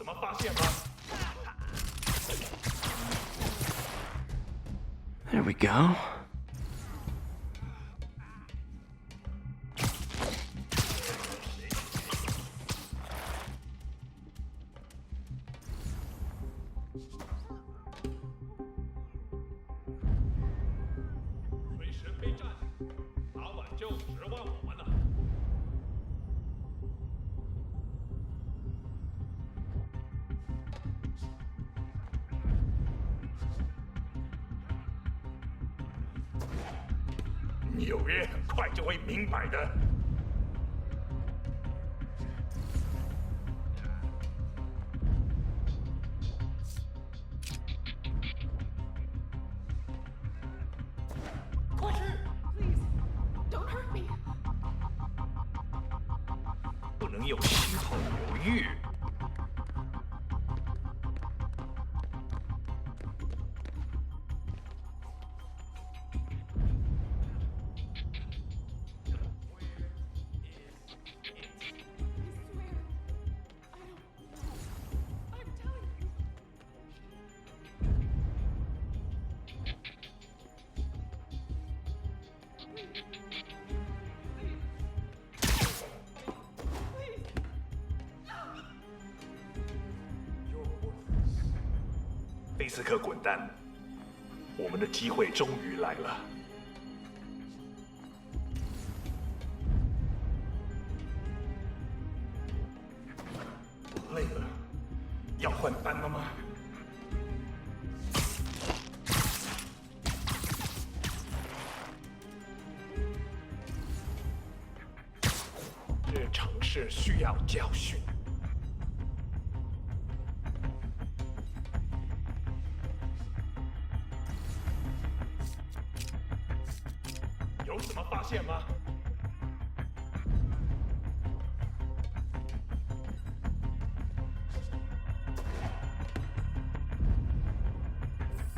什么发现吗？ There we go. 随时备战，早晚就指望我们了。纽约很快就会明白的。快去！ Please, don't hurt me. 不能有心头犹豫。菲斯克滚蛋！我们的机会终于来了。我累了，要换班了吗？这城市需要教训。 有什么发现吗？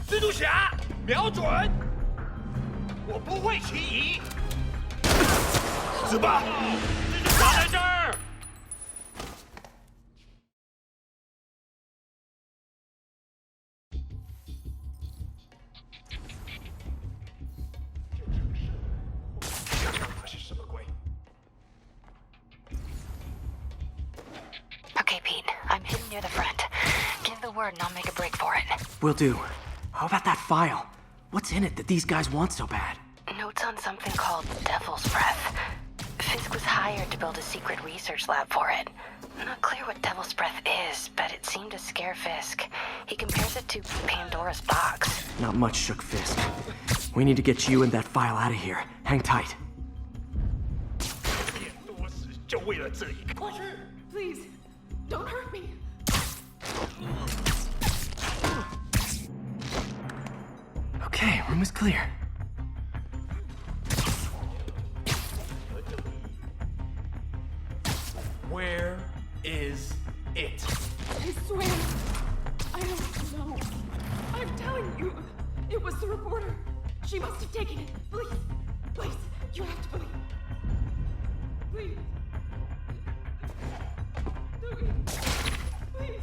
蜘蛛侠，瞄准！我不会起疑。死吧！蜘蛛侠在这儿。Okay, Pete. I'm hidden near the front. Give the word and I'll make a break for it. Will do. How about that file? What's in it that these guys want so bad? Notes on something called Devil's Breath. Fisk was hired to build a secret research lab for it. Not clear what Devil's Breath is, but it seemed to scare Fisk. He compares it to Pandora's box. Not much shook Fisk. We need to get you and that file out of here. Hang tight. 变多时就为了这一个。快去！ Please, don't hurt me. Okay, room is clear. Where is it? I swear, I don't know. I'm telling you, it was the reporter. She must have taken it. Please, please, you have to believe. Please. Please.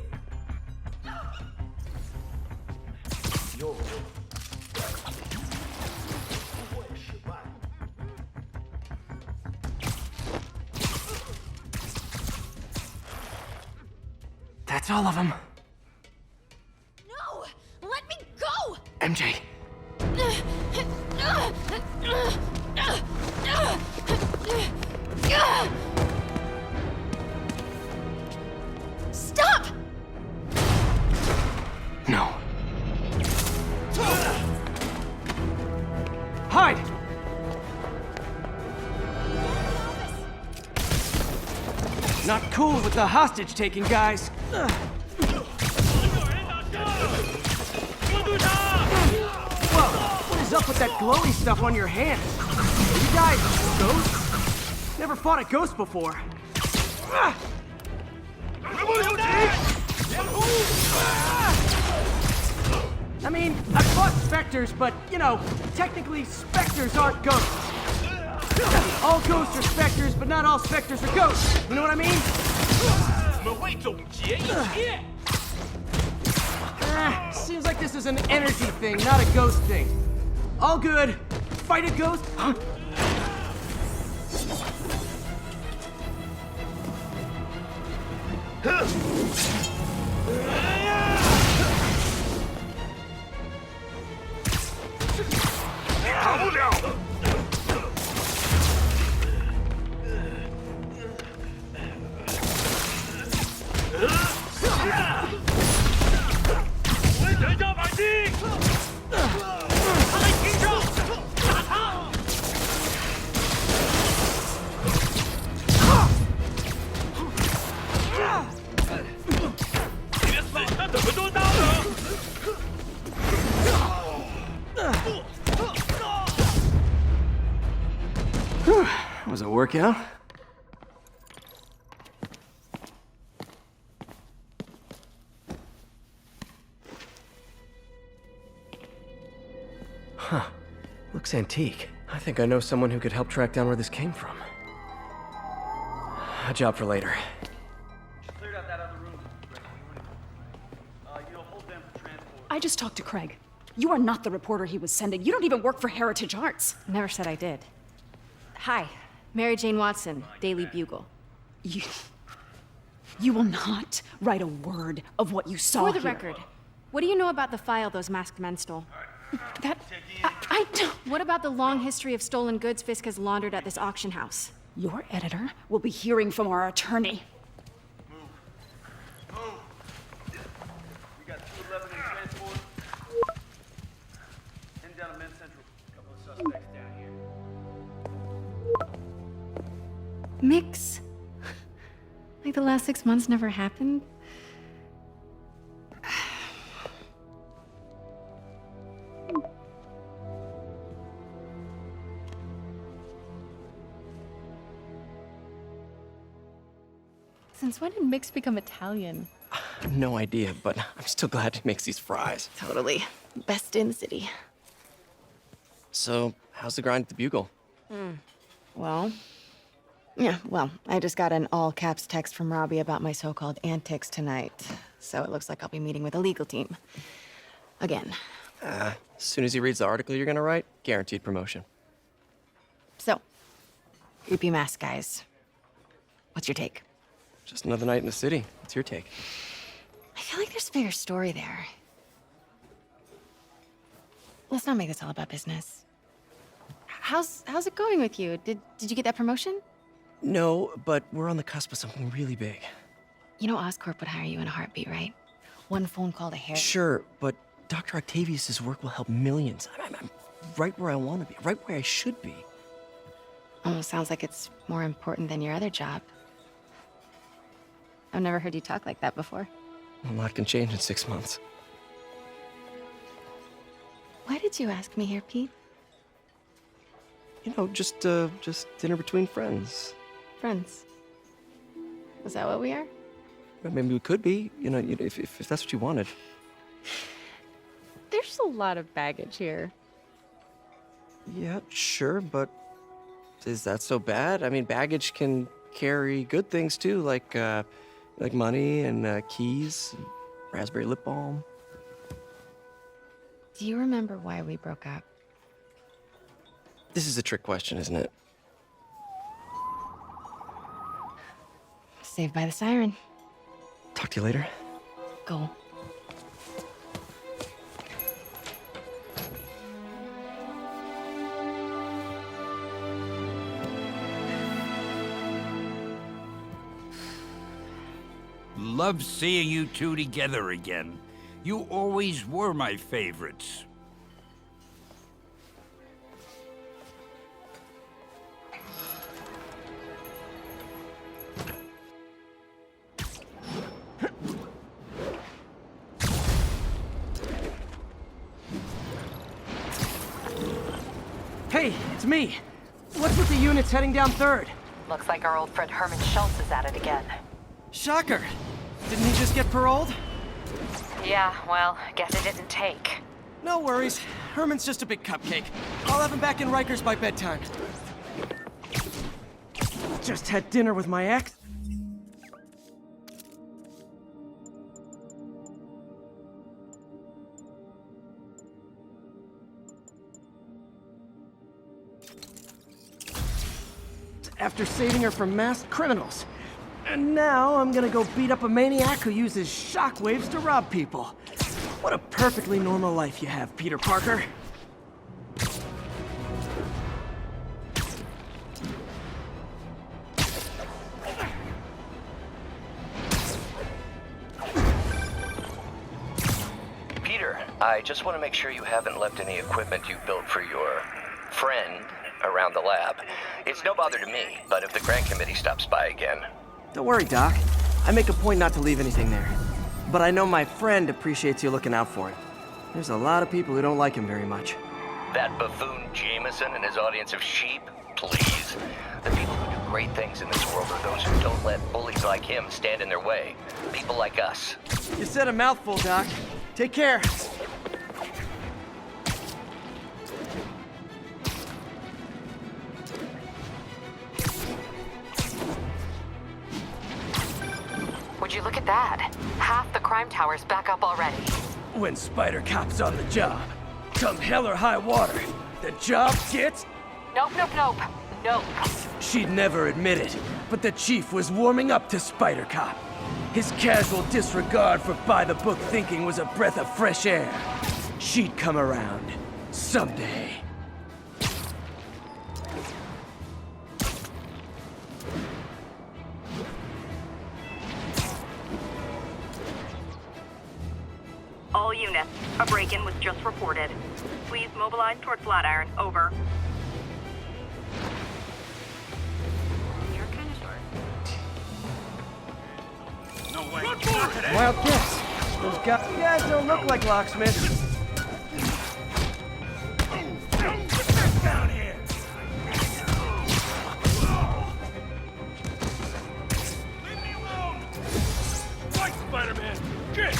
有，不会失败。 That's all of them. No! Let me go! MJ. Stop! No. Hide! Not cool with the hostage taking, guys. Whoa, what is up with that glowy stuff on your hand? Are you guys ghosts? Never fought a ghost before. I mean, I've fought specters, but, you know, technically specters aren't ghosts. All ghosts are specters, but not all specters are ghosts. You know what I mean? 我们会总结一切。Seems like this is an energy thing, not a ghost thing. All good. Fight a ghost? Huh? Was it a workout? Huh. Looks antique. I think I know someone who could help track down where this came from. A job for later. Cleared out that other room. You'll hold them for transport. I just talked to Craig. You are not the reporter he was sending. You don't even work for Heritage Arts. Never said I did. Hi, Mary Jane Watson, Daily Bugle. You will not write a word of what you saw For the here. record, what do you know about the file those masked men stole? I don't... What about the long history of stolen goods Fisk has laundered at this auction house? Your editor will be hearing from our attorney. Move. We got 211 in transport. Heading down to Men's Central. A couple of suspects down here. Mix? Like the last 6 months never happened? Since when did Mix become Italian? No idea, but I'm still glad he makes these fries. Totally. Best in the city. So, how's the grind at the Bugle? Well, I just got an all-caps text from Robbie about my so-called antics tonight. So it looks like I'll be meeting with a legal team. Again. As soon as he reads the article you're gonna write, guaranteed promotion. So, creepy mask guys. What's your take? Just another night in the city. What's your take? I feel like there's a bigger story there. Let's not make this all about business. How's it going with you? Did you get that promotion? No, but we're on the cusp of something really big. You know Oscorp would hire you in a heartbeat, right? One phone call to Harry. Sure, but Dr. Octavius's work will help millions. I'm right where I want to be, right where I should be. Almost sounds like it's more important than your other job. I've never heard you talk like that before. A lot can change in 6 months. Why did you ask me here, Pete? You know, just dinner between friends. Friends. Is that what we are? Well, maybe we could be, if that's what you wanted. There's a lot of baggage here. Yeah, sure, but is that so bad? I mean, baggage can carry good things too, like money and keys, and raspberry lip balm. Do you remember why we broke up? This is a trick question, isn't it? Saved by the siren. Talk to you later. Go. Love seeing you two together again. You always were my favorites. Hey, it's me. What's with the units heading down 3rd? Looks like our old friend Herman Schultz is at it again. Shocker. Didn't he just get paroled? Yeah, well, guess it didn't take. No worries. Herman's just a big cupcake. I'll have him back in Rikers by bedtime. Just had dinner with my ex. after saving her from masked criminals. And now I'm gonna go beat up a maniac who uses shockwaves to rob people. What a perfectly normal life you have, Peter Parker. Peter, I just want to make sure you haven't left any equipment you built for your friend around the lab. It's no bother to me, but if the grant committee stops by again... Don't worry, Doc. I make a point not to leave anything there. But I know my friend appreciates you looking out for it. There's a lot of people who don't like him very much. That buffoon Jameson and his audience of sheep? Please. The people who do great things in this world are those who don't let bullies like him stand in their way. People like us. You said a mouthful, Doc. Take care. Would you look at that? Half the crime tower's back up already. When Spider Cop's on the job, come hell or high water, the job gets... Nope. She'd never admit it, but the chief was warming up to Spider Cop. His casual disregard for by-the-book thinking was a breath of fresh air. She'd come around. Someday. All units, a break-in was just reported. Please mobilize toward Flatiron. Over. You're kind of short. No way. Wild guess. Those guys don't look like locksmiths. Down here. Leave me alone. Fight, Spider-Man. Get.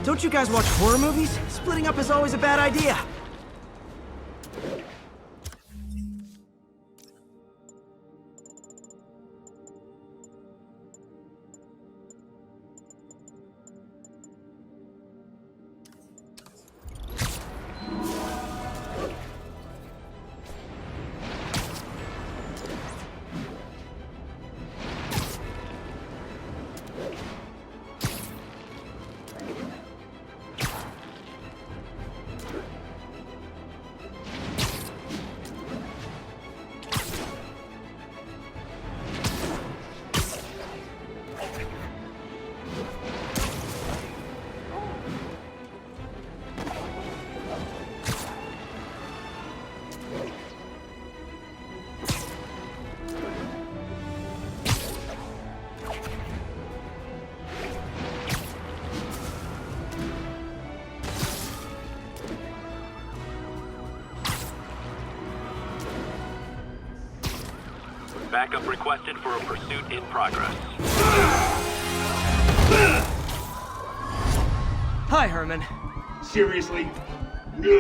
Don't you guys watch horror movies? Splitting up is always a bad idea. Backup requested for a pursuit in progress. Hi, Herman. Seriously? Give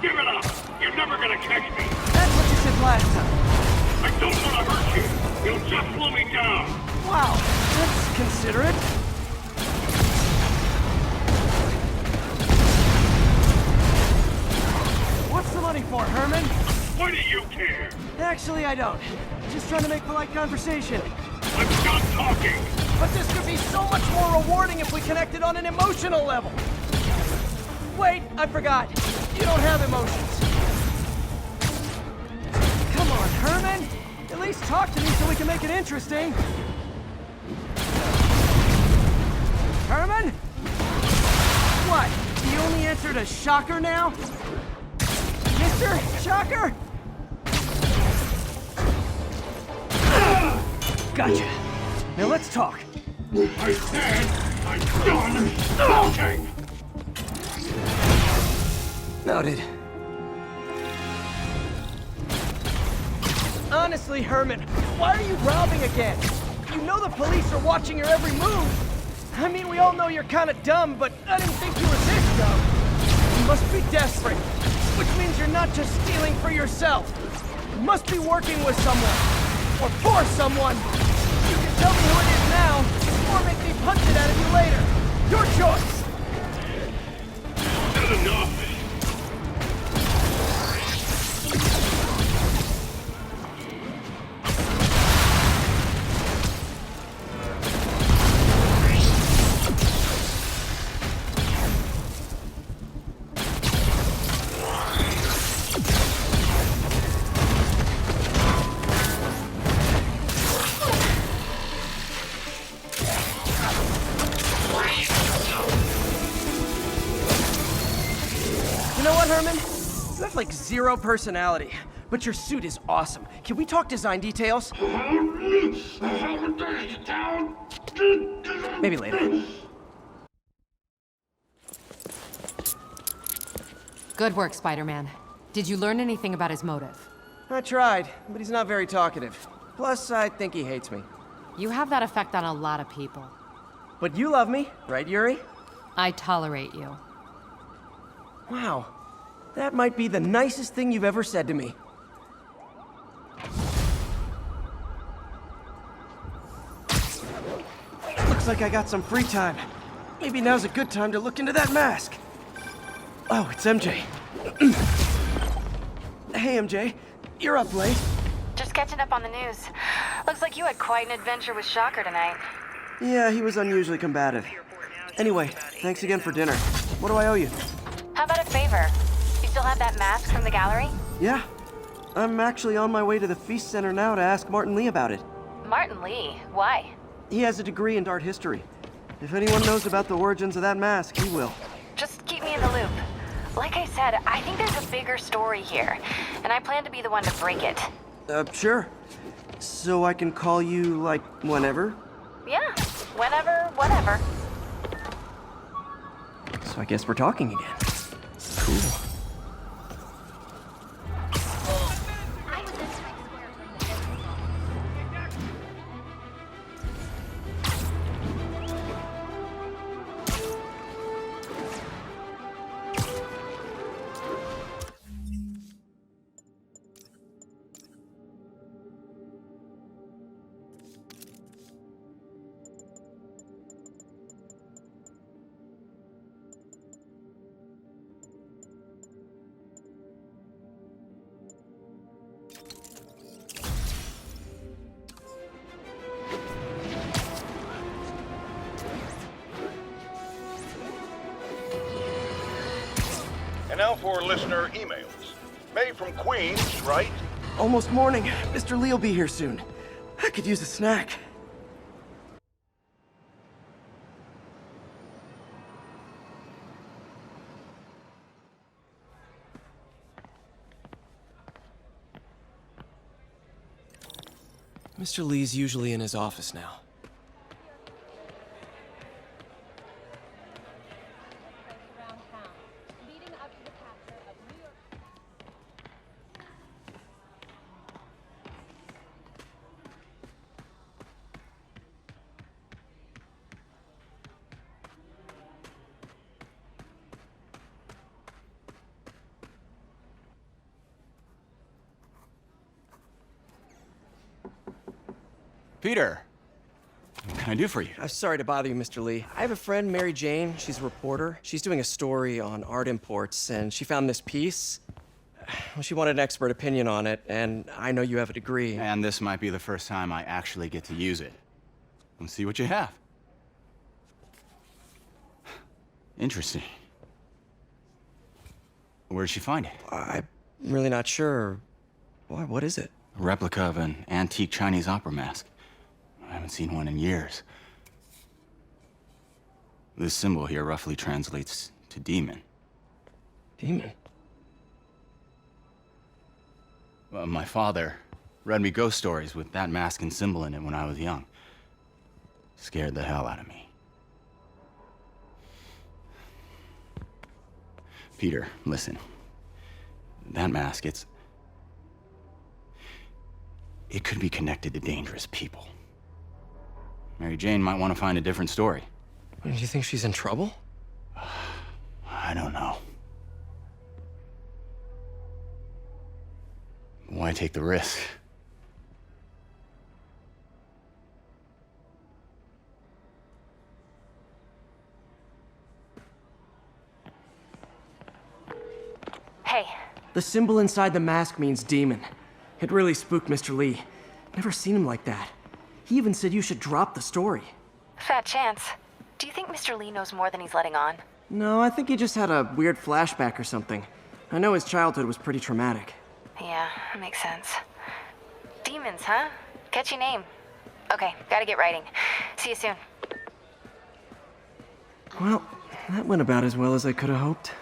it up! You're never gonna catch me! That's what you said last time. I don't want to hurt you! You'll just slow me down! Wow, that's considerate. What's the money for, Herman? Why do you care? Actually, I don't. Just trying to make polite conversation. I'm done talking! But this could be so much more rewarding if we connected on an emotional level. Wait, I forgot. You don't have emotions. Come on, Herman. At least talk to me so we can make it interesting. Herman? What? You only answered a shocker now? Mr. Shocker? Gotcha. Now let's talk. I said I'm done talking! Noted. Honestly, Herman, why are you robbing again? You know the police are watching your every move. I mean, we all know you're kind of dumb, but I didn't think you were this dumb. You must be desperate, which means you're not just stealing for yourself. You must be working with someone, or for someone. You can tell me who it is now, punch it out of you later. Your choice. Good enough. You know what, Herman? You have like zero personality, but your suit is awesome. Can we talk design details? Maybe later. Good work, Spider-Man. Did you learn anything about his motive? I tried, but he's not very talkative. Plus, I think he hates me. You have that effect on a lot of people. But you love me, right, Yuri? I tolerate you. Wow. That might be the nicest thing you've ever said to me. Looks like I got some free time. Maybe now's a good time to look into that mask. Oh, it's MJ. Hey, MJ. You're up late. Just catching up on the news. Looks like you had quite an adventure with Shocker tonight. Yeah, he was unusually combative. Anyway, thanks again for dinner. What do I owe you? How about a favor? You still have that mask from the gallery? Yeah. I'm actually on my way to the Feast Center now to ask Martin Lee about it. Martin Lee? Why? He has a degree in art history. If anyone knows about the origins of that mask, he will. Just keep me in the loop. Like I said, I think there's a bigger story here, and I plan to be the one to break it. Sure. So I can call you, like, whenever? Yeah, whenever, whatever. So I guess we're talking again. Cool. And now for listener emails. May from Queens, right? Almost morning. Mr. Lee will be here soon. I could use a snack. Mr. Lee's usually in his office now. Peter, what can I do for you? I'm sorry to bother you, Mr. Lee. I have a friend, Mary Jane. She's a reporter. She's doing a story on art imports, and she found this piece. Well, she wanted an expert opinion on it, and I know you have a degree. And this might be the first time I actually get to use it. Let's see what you have. Interesting. Where did she find it? I'm really not sure. Why, what is it? A replica of an antique Chinese opera mask. I haven't seen one in years. This symbol here roughly translates to demon. Demon? Well, my father read me ghost stories with that mask and symbol in it when I was young. Scared the hell out of me. Peter, listen. That mask, it could be connected to dangerous people. Mary Jane might want to find a different story. Do you think she's in trouble? I don't know. Why take the risk? Hey. The symbol inside the mask means demon. It really spooked Mr. Lee. Never seen him like that. He even said you should drop the story. Fat chance. Do you think Mr. Lee knows more than he's letting on? No, I think he just had a weird flashback or something. I know his childhood was pretty traumatic. Yeah, makes sense. Demons, huh? Catchy name. Okay, gotta get writing. See you soon. Well, that went about as well as I could have hoped.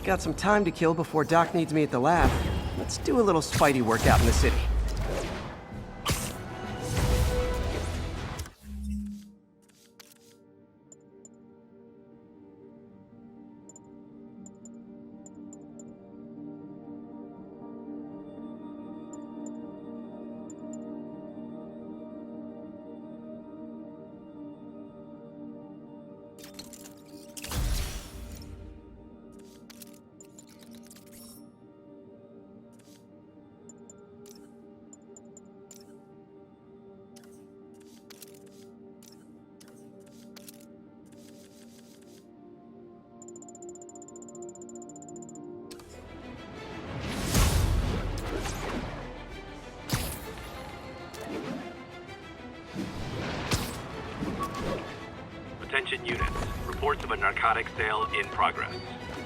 Got some time to kill before Doc needs me at the lab. Let's do a little Spidey workout in the city. Attention units. Reports of a narcotics sale in progress.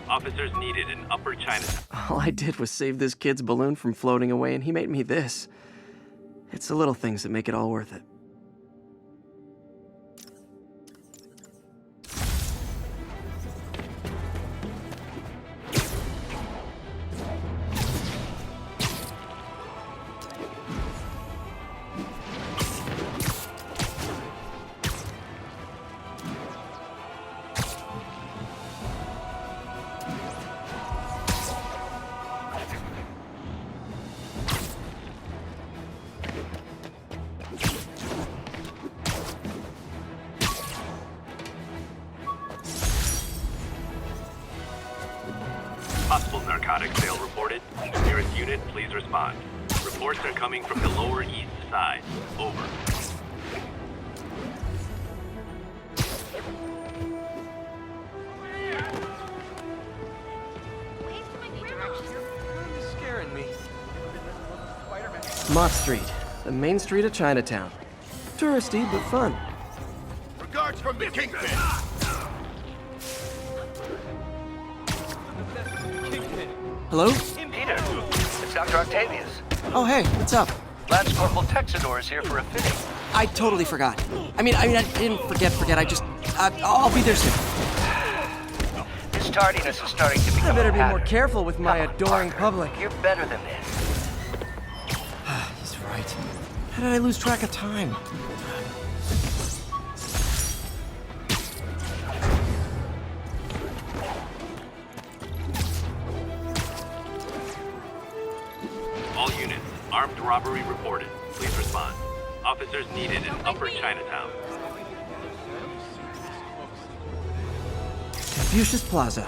Officers needed in Upper Chinatown. All I did was save this kid's balloon from floating away, and he made me this. It's the little things that make it all worth it. Possible narcotics sale reported. Nearest unit, please respond. Reports are coming from the Lower East Side. Over. Scaring me. Mott Street, the main street of Chinatown. Touristy, but fun. Regards from the Kingpin. Hello? Peter, it's Dr. Octavius. Oh, hey, what's up? Lance Corporal Texador is here for a fitting. I totally forgot. I mean, I didn't forget. I just, I'll be there soon. His tardiness is starting to become I better a be more pattern. careful with my Come on, adoring Parker. public. You're better than this. He's right. How did I lose track of time? All units, armed robbery reported. Please respond. Officers needed in Upper Chinatown. Confucius Plaza.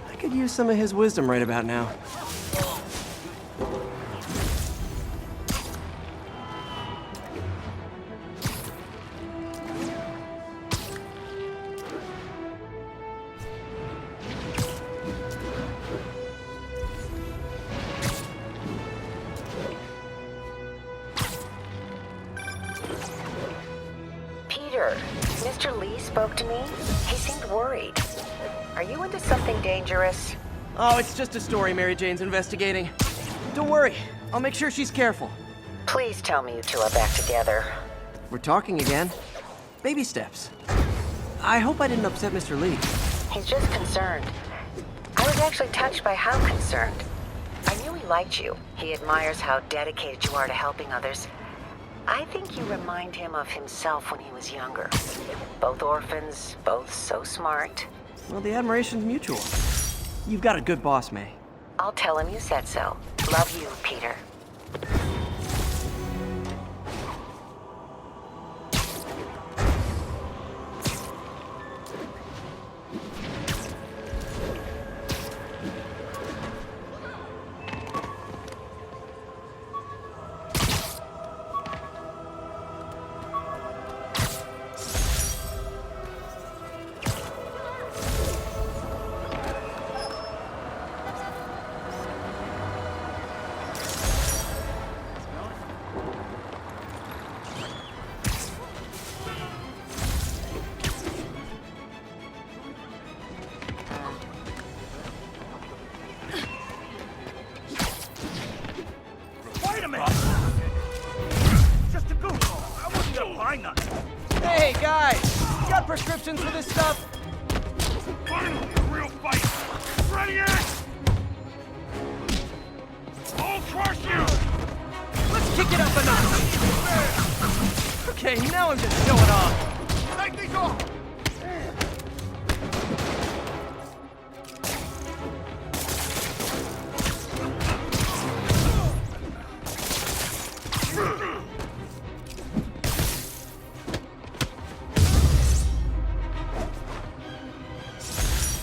I could use some of his wisdom right about now. Peter, Mr. Lee spoke to me. He seemed worried. Are you into something dangerous? Oh, it's just a story Mary Jane's investigating. Don't worry, I'll make sure she's careful. Please tell me you two are back together. We're talking again. Baby steps. I hope I didn't upset Mr. Lee. He's just concerned. I was actually touched by how concerned. I knew he liked you. He admires how dedicated you are to helping others. I think you remind him of himself when he was younger. Both orphans, both so smart. Well, the admiration's mutual. You've got a good boss, May. I'll tell him you said so. Love you, Peter. guys, you got prescriptions for this stuff? Finally, a real fight! Ready it! I'll crush you! Let's kick it up a notch. Okay, now I'm just showing off. Take these off!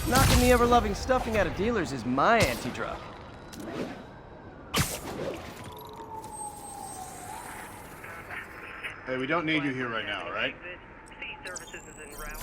Knocking the ever-loving stuffing out of dealers is my anti-drug. Hey, we don't need you here right now, right? City services is en route.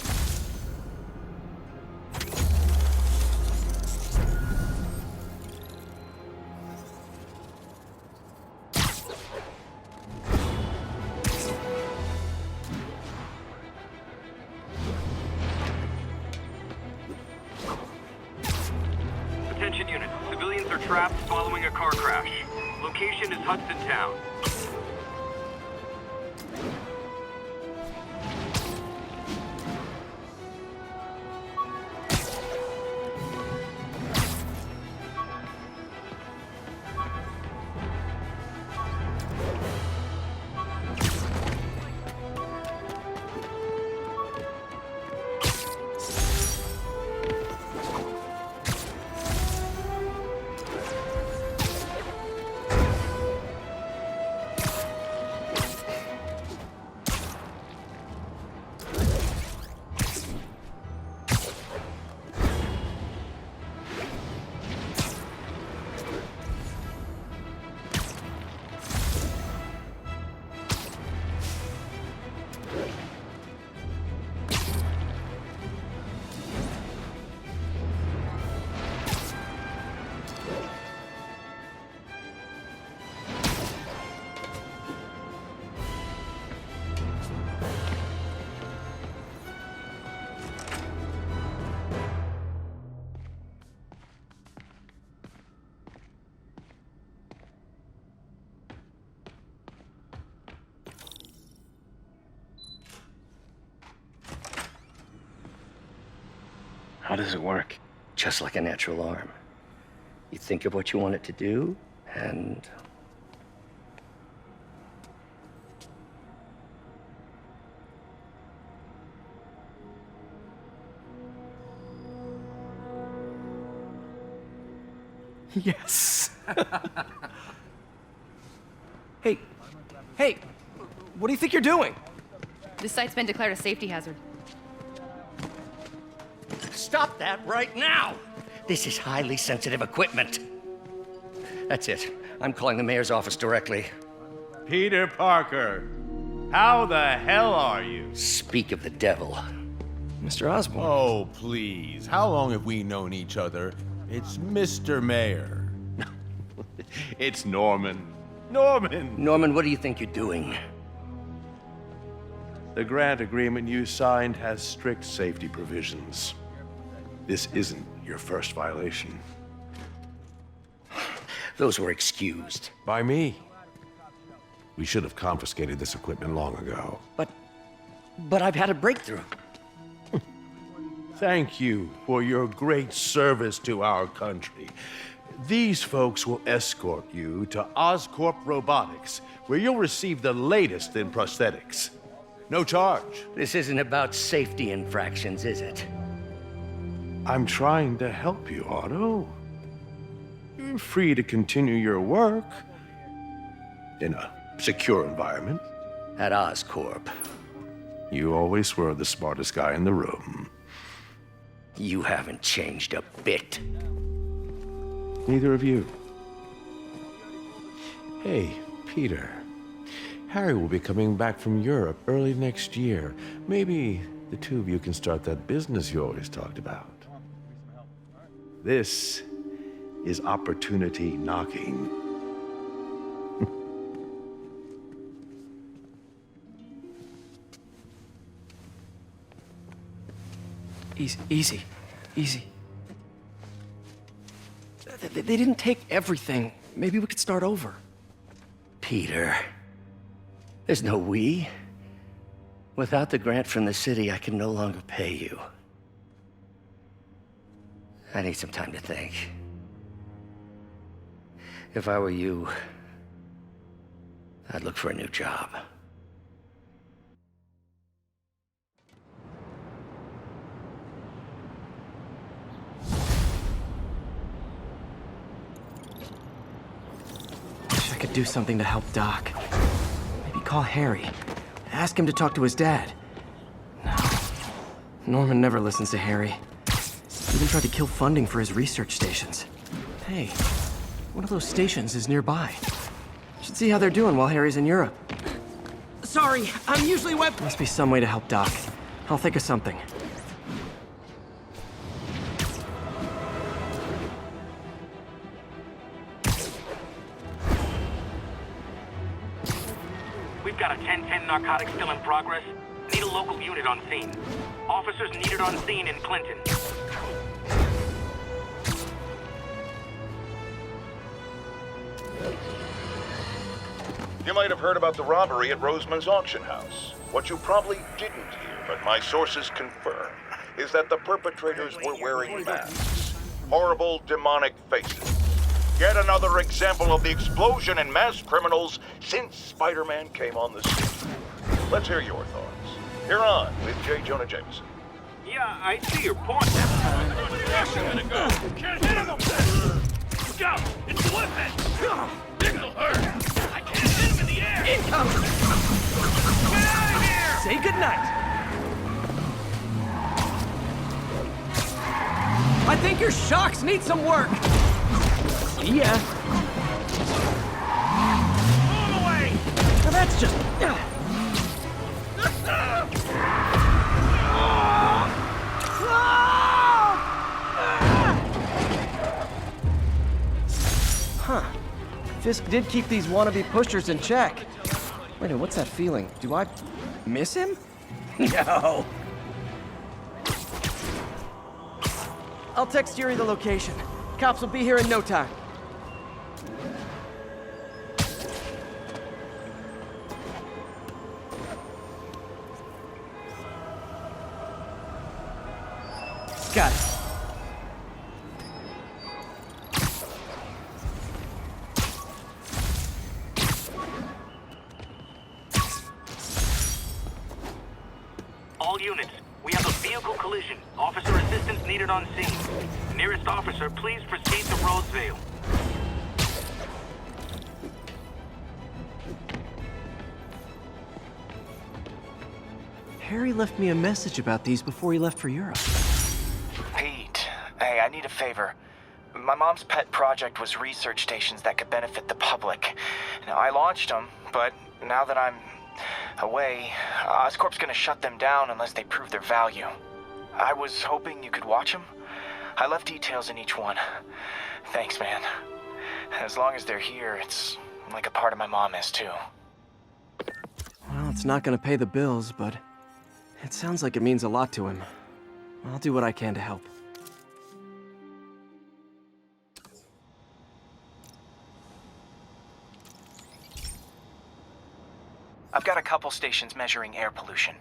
Attention units. Civilians are trapped following a car crash. Location is Hudson Town. How does it work? Just like a natural arm. You think of what you want it to do, and... Yes. Hey, what do you think you're doing? This site's been declared a safety hazard. Stop that right now! This is highly sensitive equipment. That's it. I'm calling the mayor's office directly. Peter Parker, how the hell are you? Speak of the devil. Mr. Osborn. Oh, please. How long have we known each other? It's Mr. Mayor. It's Norman. Norman, what do you think you're doing? The grant agreement you signed has strict safety provisions. This isn't your first violation. Those were excused. By me. We should have confiscated this equipment long ago. But I've had a breakthrough. Thank you for your great service to our country. These folks will escort you to Oscorp Robotics, where you'll receive the latest in prosthetics. No charge. This isn't about safety infractions, is it? I'm trying to help you, Otto. You're free to continue your work in a secure environment. At Oscorp. You always were the smartest guy in the room. You haven't changed a bit. Neither of you. Hey, Peter. Harry will be coming back from Europe early next year. Maybe the two of you can start that business you always talked about. This is opportunity knocking. Easy. They didn't take everything. Maybe we could start over. Peter, there's no we. Without the grant from the city, I can no longer pay you. I need some time to think. If I were you, I'd look for a new job. Wish I could do something to help Doc. Maybe call Harry. Ask him to talk to his dad. No. Norman never listens to Harry. He even tried to kill funding for his research stations. Hey, one of those stations is nearby. Should see how they're doing while Harry's in Europe. Sorry, I'm usually Must be some way to help Doc. I'll think of something. We've got a 10-10 narcotics still in progress. Need a local unit on scene. Officers needed on scene in Clinton. You might have heard about the robbery at Roseman's auction house. What you probably didn't hear, but my sources confirm, is that the perpetrators were wearing masks. Horrible, demonic faces. Yet another example of the explosion in mass criminals since Spider-Man came on the scene. Let's hear your thoughts. You're on with J. Jonah Jameson. Yeah, I see your point. Can't hit him! Scout! It's a weapon! This'll hurt! I can't hit him in the air! Incoming! Get out of here! Say goodnight! I think your shocks need some work! See ya! Move away! Now that's just... Huh. Fisk did keep these wannabe pushers in check. Wait a minute, what's that feeling? Do I miss him? No. I'll text Yuri the location. Cops will be here in no time. Got it. All units, we have a vehicle collision. Officer assistance needed on scene. Nearest officer, please proceed to Roseville. Harry left me a message about these before he left for Europe. Pete, hey, I need a favor. My mom's pet project was research stations that could benefit the public. Now, I launched them, but now that I'm away, Oscorp's gonna shut them down unless they prove their value. I was hoping you could watch them. I left details in each one. Thanks, man. As long as they're here, it's like a part of my mom is, too. Well, it's not gonna pay the bills, but it sounds like it means a lot to him. I'll do what I can to help. I've got a couple stations measuring air pollution.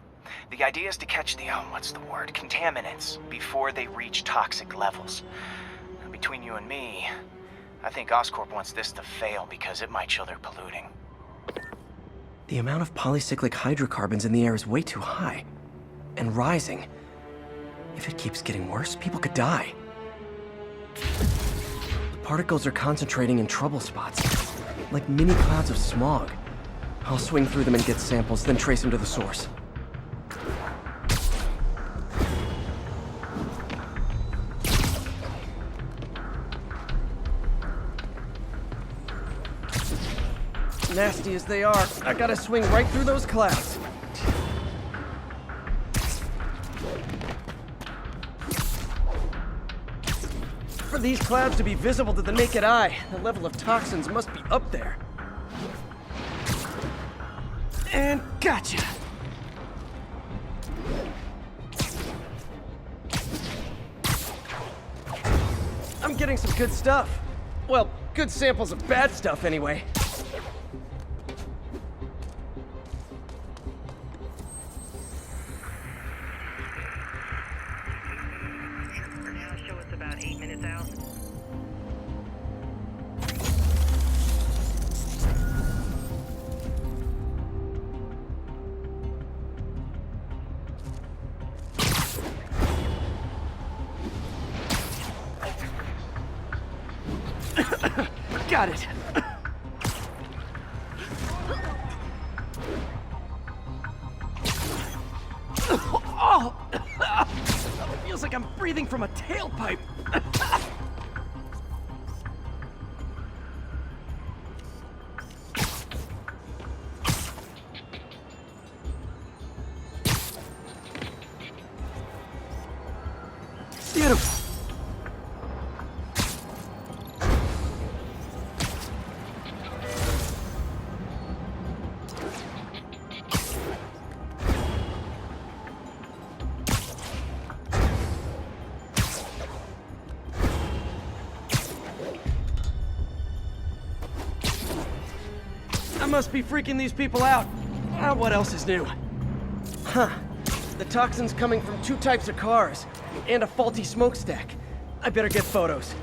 The idea is to catch the, contaminants before they reach toxic levels. Between you and me, I think Oscorp wants this to fail because it might show they're polluting. The amount of polycyclic hydrocarbons in the air is way too high. And rising. If it keeps getting worse, people could die. The particles are concentrating in trouble spots, like mini clouds of smog. I'll swing through them and get samples, then trace them to the source. Nasty as they are, I gotta swing right through those clouds. For these clouds to be visible to the naked eye, the level of toxins must be up there. And gotcha! I'm getting some good stuff. Well, good samples of bad stuff anyway. south. Got it. Oh! It feels like I'm breathing from a tailpipe. Beautiful. I must be freaking these people out. What else is new? Huh. The toxin's coming from 2 types of cars, and a faulty smokestack. I better get photos.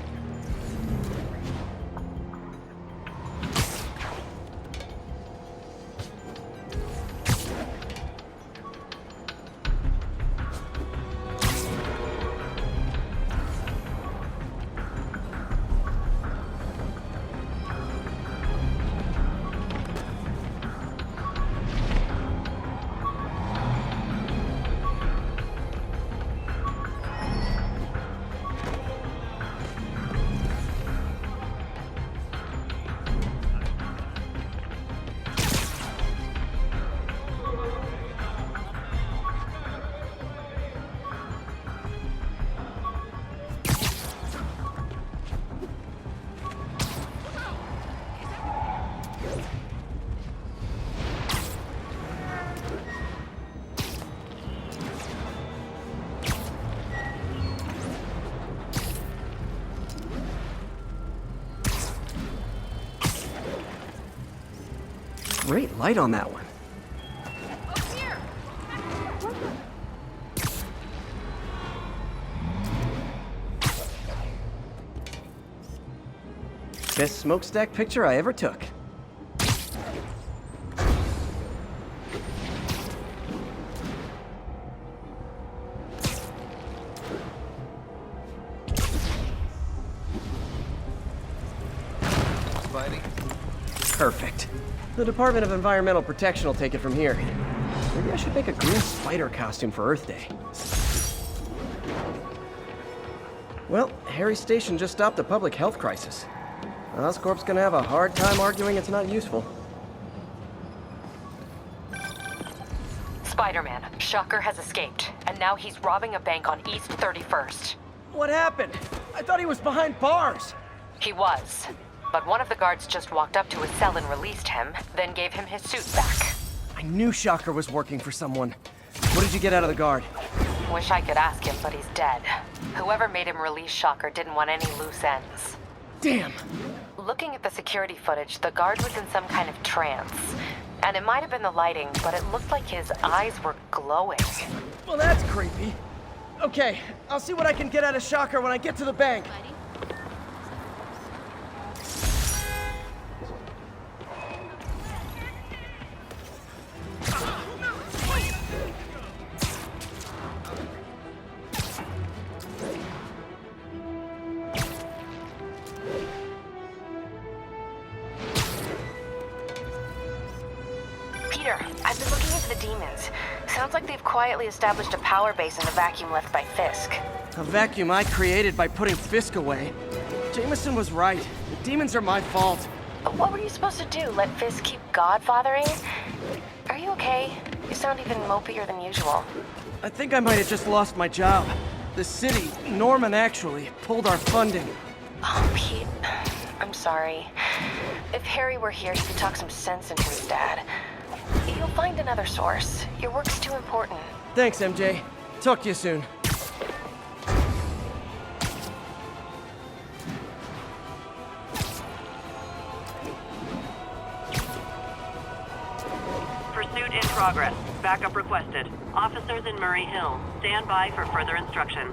Great light on that one. Best smokestack picture I ever took. Perfect. The Department of Environmental Protection will take it from here. Maybe I should make a green spider costume for Earth Day. Well, Harry's station just stopped a public health crisis. Oscorp's gonna have a hard time arguing it's not useful. Spider-Man, Shocker has escaped, and now he's robbing a bank on East 31st. What happened? I thought he was behind bars. He was. But one of the guards just walked up to his cell and released him, then gave him his suit back. I knew Shocker was working for someone. What did you get out of the guard? Wish I could ask him, but he's dead. Whoever made him release Shocker didn't want any loose ends. Damn! Looking at the security footage, the guard was in some kind of trance. And it might have been the lighting, but it looked like his eyes were glowing. Well, that's creepy. Okay, I'll see what I can get out of Shocker when I get to the bank. Peter, I've been looking into the demons. Sounds like they've quietly established a power base in the vacuum left by Fisk. A vacuum I created by putting Fisk away. Jameson was right. The demons are my fault. But what were you supposed to do? Let Fisk keep godfathering? Are you okay? You sound even mopier than usual. I think I might have just lost my job. The city, Norman actually, pulled our funding. Oh, Pete. I'm sorry. If Harry were here, he could talk some sense into his dad. You'll find another source. Your work's too important. Thanks, MJ. Talk to you soon. Pursuit in progress. Backup requested. Officers in Murray Hill. Stand by for further instruction.